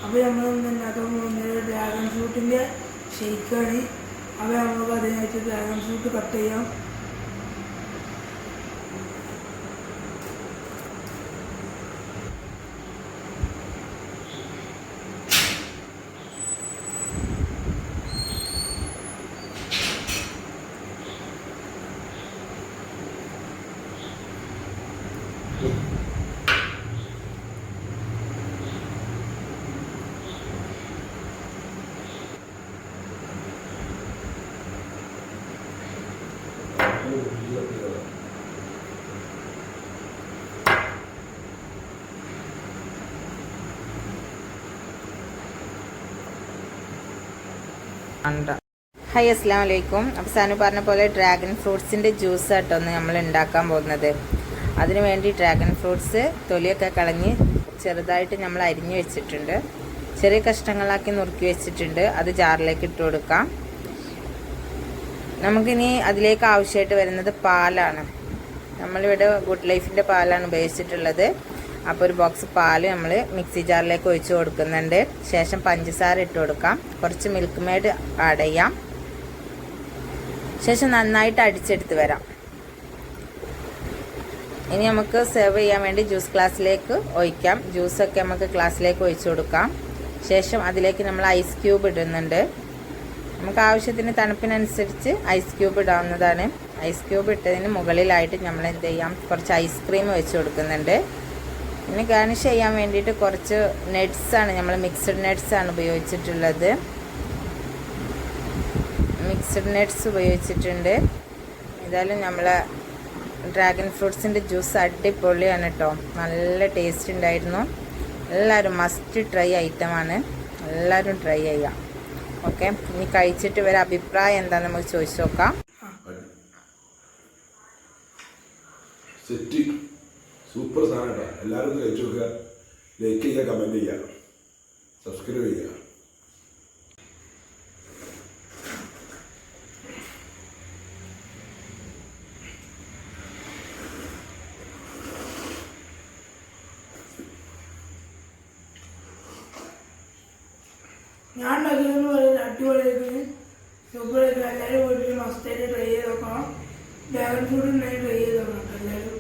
അപ്പോൾ നമ്മൾ ഉണ്ടാക്കാൻ പോകുന്നത് ഡ്രാഗൺ ഫ്രൂട്ടിൻ്റെ ഷെയ്ക്കാണ്. അപ്പോൾ നമുക്ക് അതിനായിട്ട് ഡ്രാഗൺ ഫ്രൂട്ട് കട്ട് ചെയ്യാം. ഹായ്, അസ്സലാമു അലൈക്കും. അപ്പോൾ സാനു പറഞ്ഞ പോലെ ഡ്രാഗൺ ഫ്രൂട്ട്സിൻ്റെ ജ്യൂസ് ആയിട്ടൊന്ന് നമ്മൾ ഉണ്ടാക്കാൻ പോകുന്നത്. അതിനു വേണ്ടി ഡ്രാഗൺ ഫ്രൂട്ട്സ് തൊലിയൊക്കെ കളഞ്ഞ് ചെറുതായിട്ട് നമ്മൾ അരിഞ്ഞ് വെച്ചിട്ടുണ്ട്. ചെറിയ കഷ്ണങ്ങളാക്കി നുറുക്കി വെച്ചിട്ടുണ്ട്. അത് ജാറിലേക്ക് ഇട്ട് കൊടുക്കാം. നമുക്കിനി അതിലേക്ക് ആവശ്യമായിട്ട് വരുന്നത് പാലാണ്. നമ്മളിവിടെ ഗുഡ് ലൈഫിൻ്റെ പാലാണ് ഉപയോഗിച്ചിട്ടുള്ളത്. അപ്പോൾ ഒരു ബോക്സ് പാല് നമ്മൾ മിക്സി ജാറിലേക്ക് ഒഴിച്ച് കൊടുക്കുന്നുണ്ട്. ശേഷം പഞ്ചസാര ഇട്ട് കൊടുക്കാം. കുറച്ച് മിൽക്ക് മെയ്ഡ് ആഡ് ചെയ്യാം. ശേഷം നന്നായിട്ട് അടിച്ചെടുത്ത് വരാം. ഇനി നമുക്ക് സെർവ് ചെയ്യാൻ വേണ്ടി ജ്യൂസ് ഗ്ലാസ്സിലേക്ക് ഒഴിക്കാം. ജ്യൂസൊക്കെ നമുക്ക് ഗ്ലാസ്സിലേക്ക് ഒഴിച്ച് കൊടുക്കാം. ശേഷം അതിലേക്ക് നമ്മൾ ഐസ് ക്യൂബ് ഇടുന്നുണ്ട്. നമുക്ക് ആവശ്യത്തിന് തണുപ്പിനനുസരിച്ച് ഐസ് ക്യൂബ് ഇടാവുന്നതാണ്. ഐസ് ക്യൂബ് ഇട്ടതിന് മുകളിലായിട്ട് നമ്മൾ എന്ത് ചെയ്യാം, കുറച്ച് ഐസ്ക്രീം വെച്ച് കൊടുക്കുന്നുണ്ട്. പിന്നെ ഗാർണിഷ് ചെയ്യാൻ വേണ്ടിയിട്ട് കുറച്ച് നട്ട്സാണ്, നമ്മൾ മിക്സഡ് നട്ട്സാണ് ഉപയോഗിച്ചിട്ടുള്ളത്. മിക്സഡ് നട്ട്സ് ഉപയോഗിച്ചിട്ടുണ്ട്. ഏതായാലും നമ്മളെ ഡ്രാഗൺ ഫ്രൂട്ട്സിൻ്റെ ജ്യൂസ് അടിപൊളിയാണ് കേട്ടോ. നല്ല ടേസ്റ്റ് ഉണ്ടായിരുന്നു. എല്ലാവരും മസ്റ്റ് ട്രൈ ഐറ്റമാണ്. എല്ലാവരും ട്രൈ ചെയ്യാം. ഓക്കെ, ഇനി കഴിച്ചിട്ട് വരെ അഭിപ്രായം എന്താണെന്ന് നമുക്ക് ചോദിച്ചു നോക്കാം. സൂപ്പർ സാധനം. എല്ലാവരും കഴിച്ചു നോക്കുക. ലൈക്ക് ചെയ്യുക, കമൻറ്റ് ചെയ്യുക, സബ്സ്ക്രൈബ് ചെയ്യുക. ഞാൻ ഉണ്ടാക്കിയെന്ന് പറയുന്നത് അടിപൊളിയായിട്ട് സൂപ്പറായിട്ട് എല്ലാവരും വീട്ടിൽ മസ്റ്റായിട്ട് ട്രൈ ചെയ്ത് നോക്കണം. ഡ്രാഗൺ ഫ്രൂട്ട് ഉണ്ടായി ട്രൈ ചെയ്ത് നോക്കണം എല്ലാവരും.